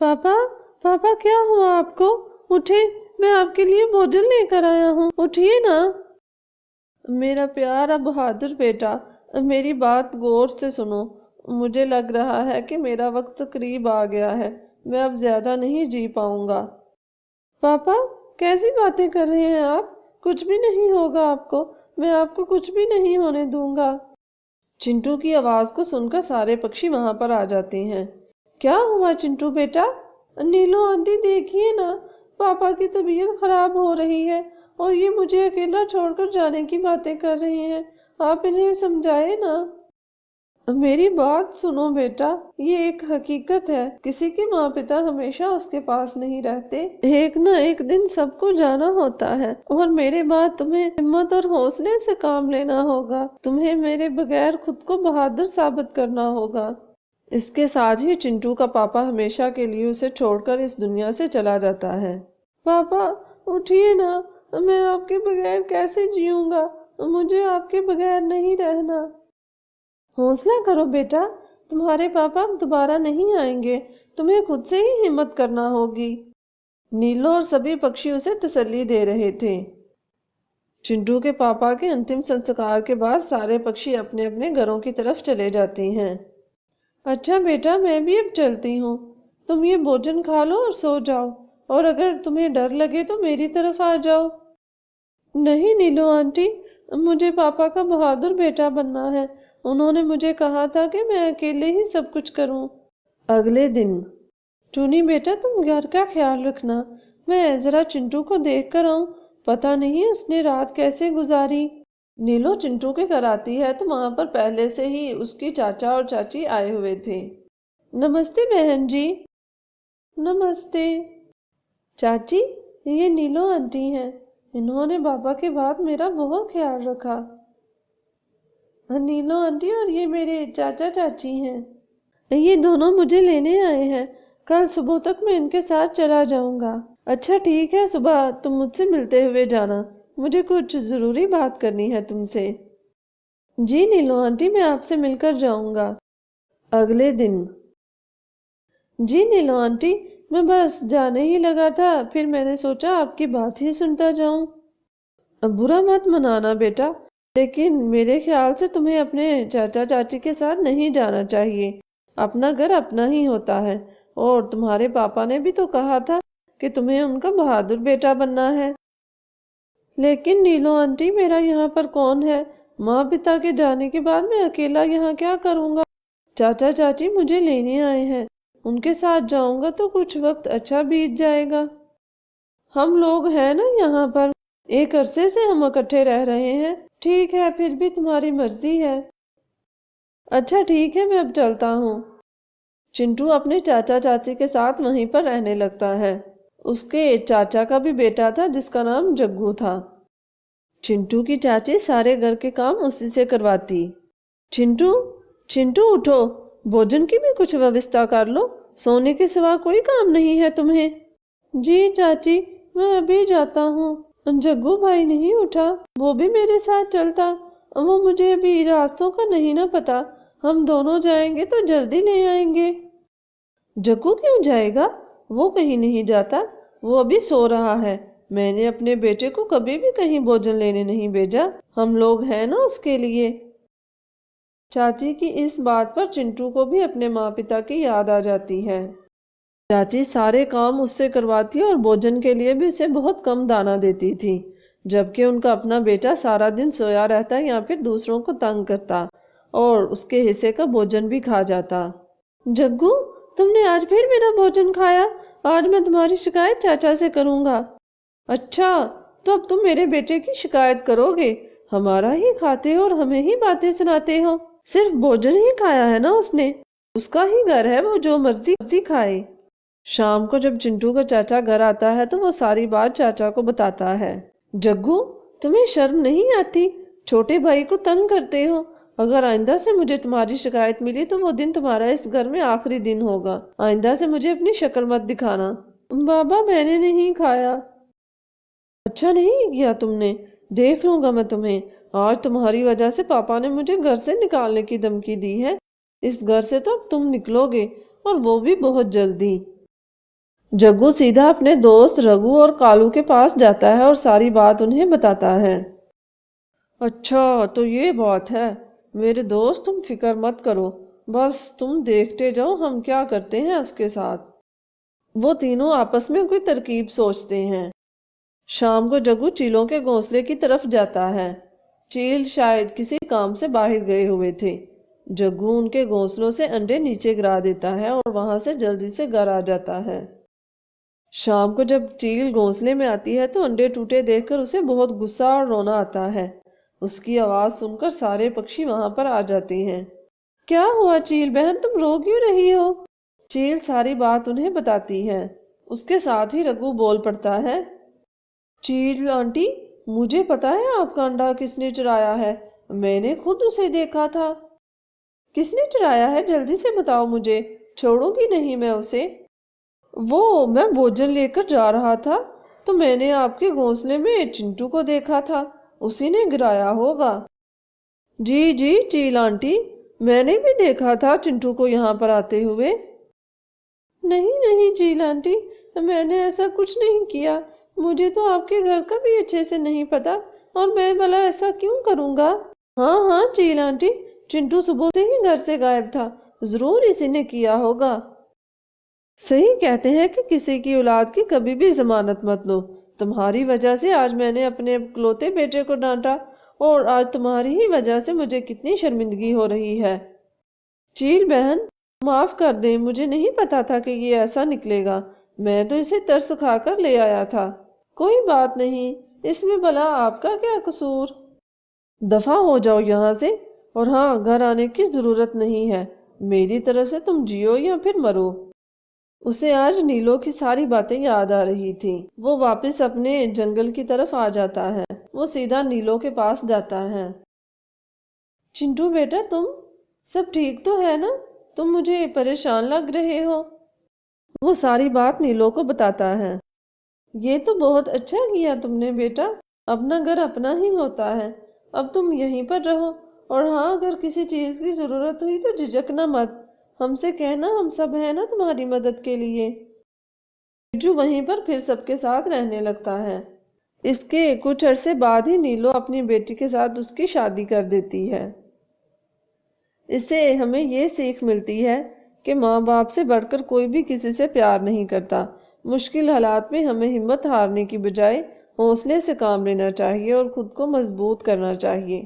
पापा, पापा क्या हुआ आपको? उठे, मैं आपके लिए भोजन लेकर आया हूँ, उठिए ना। मेरा प्यारा बहादुर बेटा, मेरी बात गौर से सुनो। मुझे लग रहा है कि मेरा वक्त करीब आ गया है, मैं अब ज्यादा नहीं जी पाऊंगा। पापा, कैसी बातें कर रहे हैं आप? कुछ भी नहीं होगा आपको, मैं आपको कुछ भी नहीं होने दूंगा। चिंटू की आवाज को सुनकर सारे पक्षी वहां पर आ जाते हैं। क्या हुआ चिंटू बेटा? नीलो आंटी देखिए ना, पापा की तबीयत खराब हो रही है और ये मुझे अकेला छोड़कर जाने की बातें कर रहे हैं। आप इन्हें समझाए ना। मेरी बात सुनो बेटा, ये एक हकीकत है, किसी के माँ पिता हमेशा उसके पास नहीं रहते। एक ना एक दिन सबको जाना होता है और मेरे बाद तुम्हें हिम्मत और हौसले से काम लेना होगा। तुम्हें मेरे बगैर खुद को बहादुर साबित करना होगा। इसके साथ ही चिंटू का पापा हमेशा के लिए उसे छोड़कर इस दुनिया से चला जाता है। पापा, उठिए ना, मैं आपके बगैर कैसे जीऊंगा? मुझे आपके बगैर नहीं रहना। हौसला करो बेटा, तुम्हारे पापा अब दोबारा नहीं आएंगे, तुम्हें खुद से ही हिम्मत करना होगी। नीलो और सभी पक्षी उसे तसल्ली दे रहे थे। चिंटू के पापा के अंतिम संस्कार के बाद सारे पक्षी अपने अपने घरों की तरफ चले जाते हैं। अच्छा बेटा, मैं भी अब चलती हूँ, तुम ये भोजन खा लो और सो जाओ, और अगर तुम्हें डर लगे तो मेरी तरफ आ जाओ। नहीं नीलू आंटी, मुझे पापा का बहादुर बेटा बनना है। उन्होंने मुझे कहा था कि मैं अकेले ही सब कुछ करूं। अगले दिन, टूनी बेटा तुम घर का ख्याल रखना, मैं जरा चिंटू को देख कर आऊं, पता नहीं उसने रात कैसे गुजारी। नीलो चिंटू के घर आती है तो वहां पर पहले से ही उसकी चाचा और चाची आए हुए थे। नमस्ते बहन जी। नमस्ते चाची, ये नीलो आंटी हैं, इन्होंने पापा के बाद मेरा बहुत ख्याल रखा। नीलो आंटी और ये मेरे चाचा चाची हैं, ये दोनों मुझे लेने आए हैं, कल सुबह तक मैं इनके साथ चला जाऊंगा। अच्छा ठीक है, सुबह तुम मुझसे मिलते हुए जाना, मुझे कुछ जरूरी बात करनी है तुमसे। जी नीलो आंटी, मैं आपसे मिलकर जाऊंगा। अगले दिन, जी नीलो आंटी, मैं बस जाने ही लगा था, फिर मैंने सोचा आपकी बात ही सुनता जाऊं। अब बुरा मत मनाना बेटा, लेकिन मेरे ख्याल से तुम्हें अपने चाचा चाची के साथ नहीं जाना चाहिए। अपना घर अपना ही होता है, और तुम्हारे पापा ने भी तो कहा था कि तुम्हें उनका बहादुर बेटा बनना है। लेकिन नीलो आंटी, मेरा यहाँ पर कौन है? माँ पिता के जाने के बाद मैं अकेला यहाँ क्या करूँगा? चाचा चाची मुझे लेने आए हैं, उनके साथ जाऊंगा तो कुछ वक्त अच्छा बीत जाएगा। हम लोग हैं ना यहाँ पर, एक अरसे से हम इकट्ठे रह रहे हैं। ठीक है, फिर भी तुम्हारी मर्जी है। अच्छा ठीक है, मैं अब चलता हूँ। चिंटू अपने चाचा चाची के साथ वहीं पर रहने लगता है। उसके चाचा का भी बेटा था जिसका नाम जग्गू था। चिंटू की चाची सारे घर के काम उसी से करवाती। चिंटू, चिंटू उठो, भोजन की भी कुछ व्यवस्था कर लो, सोने के सिवा कोई काम नहीं है तुम्हें। जी चाची, मैं अभी जाता हूँ। जग्गू भाई नहीं उठा, वो भी मेरे साथ चलता। वो मुझे अभी रास्तों का नहीं ना पता, हम दोनों जाएंगे तो जल्दी ले आएंगे। जग्गू क्यों जाएगा? वो कहीं नहीं जाता, वो अभी सो रहा है। मैंने अपने बेटे को कभी भी कहीं भोजन लेने नहीं भेजा, हम लोग हैं ना उसके लिए। चाची की इस बात पर चिंटू को भी अपने माँ पिता की याद आ जाती है। चाची सारे काम उससे करवाती और भोजन के लिए भी उसे बहुत कम दाना देती थी, जबकि उनका अपना बेटा सारा दिन सोया रहता या फिर दूसरों को तंग करता और उसके हिस्से का भोजन भी खा जाता। जग्गू, तुमने आज फिर मेरा भोजन खाया, आज मैं तुम्हारी शिकायत चाचा से करूंगा। अच्छा, तो अब तुम मेरे बेटे की शिकायत करोगे? हमारा ही खाते हो और हमें ही बातें सुनाते हो। सिर्फ भोजन ही खाया है ना उसने, उसका ही घर है, वो जो मर्जी खाए। शाम को जब चिंटू का चाचा घर आता है तो वो सारी बात चाचा को बताता है। जग्गू, तुम्हें शर्म नहीं आती? छोटे भाई को तंग करते हो। अगर आइंदा से मुझे तुम्हारी शिकायत मिली तो वो दिन तुम्हारा इस घर में आखिरी दिन होगा। आइंदा से मुझे अपनी शक्ल मत दिखाना। बाबा, मैंने नहीं खाया। अच्छा नहीं किया तुमने, देख लूंगा मैं तुम्हें। आज तुम्हारी वजह से पापा ने मुझे घर से निकालने की धमकी दी है। इस घर से तो अब तुम निकलोगे, और वो भी बहुत जल्दी। جگو سیدھا اپنے دوست رگو اور کالو کے پاس جاتا ہے اور ساری بات انہیں بتاتا ہے۔ اچھا تو یہ بات ہے، میرے دوست تم فکر مت کرو، بس تم دیکھتے جاؤ ہم کیا کرتے ہیں اس کے ساتھ۔ وہ تینوں آپس میں کوئی ترکیب سوچتے ہیں۔ شام کو جگو چیلوں کے گھونسلے کی طرف جاتا ہے۔ چیل شاید کسی کام سے باہر گئے ہوئے تھے۔ جگو ان کے گھونسلوں سے انڈے نیچے گرا دیتا ہے اور وہاں سے جلدی سے گھر آ جاتا ہے۔ شام کو جب چیل گھونسلے میں آتی ہے تو انڈے ٹوٹے دیکھ کر اسے بہت غصہ اور رونا آتا ہے۔ اس کی آواز سن کر سارے پکشی وہاں پر آ جاتے ہیں۔ کیا ہوا چیل بہن، تم رو کیوں رہی ہو؟ چیل ساری بات انہیں بتاتی ہے۔ اس کے ساتھ ہی رگو بول پڑتا ہے۔ چیل آنٹی، مجھے پتا ہے آپ کا انڈا کس نے چرایا ہے، میں نے خود اسے دیکھا تھا۔ کس نے چرایا ہے جلدی سے بتاؤ مجھے، چھوڑوں گی نہیں میں اسے۔ میں بھوجن لے کر جا رہا تھا تو میں نے آپ کے گھونسلے میں چنٹو کو دیکھا تھا، اسی نے گرایا ہوگا۔ جی جی چیل آنٹی، میں نے بھی دیکھا تھا چنٹو کو یہاں پر آتے ہوئے۔ نہیں نہیں چیل آنٹی، میں نے ایسا کچھ نہیں کیا، مجھے تو آپ کے گھر کا بھی اچھے سے نہیں پتا، اور میں بھلا ایسا کیوں کروں گا؟ ہاں ہاں چیل آنٹی، چنٹو صبح سے ہی گھر سے غائب تھا، ضرور اسی نے کیا ہوگا۔ صحیح کہتے ہیں کہ کسی کی اولاد کی کبھی بھی ضمانت مت لو۔ تمہاری وجہ سے آج میں نے اپنے اکلوتے بیٹے کو ڈانٹا، اور آج تمہاری ہی وجہ سے مجھے کتنی شرمندگی ہو رہی ہے۔ چیل بہن، معاف کر دیں، مجھے نہیں پتا تھا کہ یہ ایسا نکلے گا، میں تو اسے ترس کھا کر لے آیا تھا۔ کوئی بات نہیں، اس میں بھلا آپ کا کیا قصور؟ دفع ہو جاؤ یہاں سے، اور ہاں، گھر آنے کی ضرورت نہیں ہے، میری طرف سے تم جیو یا پھر مرو۔ اسے آج نیلو کی ساری باتیں یاد آ رہی تھی۔ وہ واپس اپنے جنگل کی طرف آ جاتا ہے۔ وہ سیدھا نیلو کے پاس جاتا ہے۔ چنٹو بیٹا، تم سب ٹھیک تو ہے نا؟ تم مجھے پریشان لگ رہے ہو۔ وہ ساری بات نیلو کو بتاتا ہے۔ یہ تو بہت اچھا کیا تم نے بیٹا، اپنا گھر اپنا ہی ہوتا ہے، اب تم یہیں پر رہو، اور ہاں، اگر کسی چیز کی ضرورت ہوئی تو جھجکنا مت، ہم سے کہنا، ہم سب ہیں نا تمہاری مدد کے لیے۔ بجو وہیں پر پھر سب کے ساتھ رہنے لگتا ہے۔ اس کے کچھ عرصے بعد ہی نیلو اپنی بیٹی کے ساتھ اس کی شادی کر دیتی ہے۔ اس سے ہمیں یہ سیکھ ملتی ہے کہ ماں باپ سے بڑھ کر کوئی بھی کسی سے پیار نہیں کرتا۔ مشکل حالات میں ہمیں ہمت ہارنے کی بجائے حوصلے سے کام لینا چاہیے اور خود کو مضبوط کرنا چاہیے۔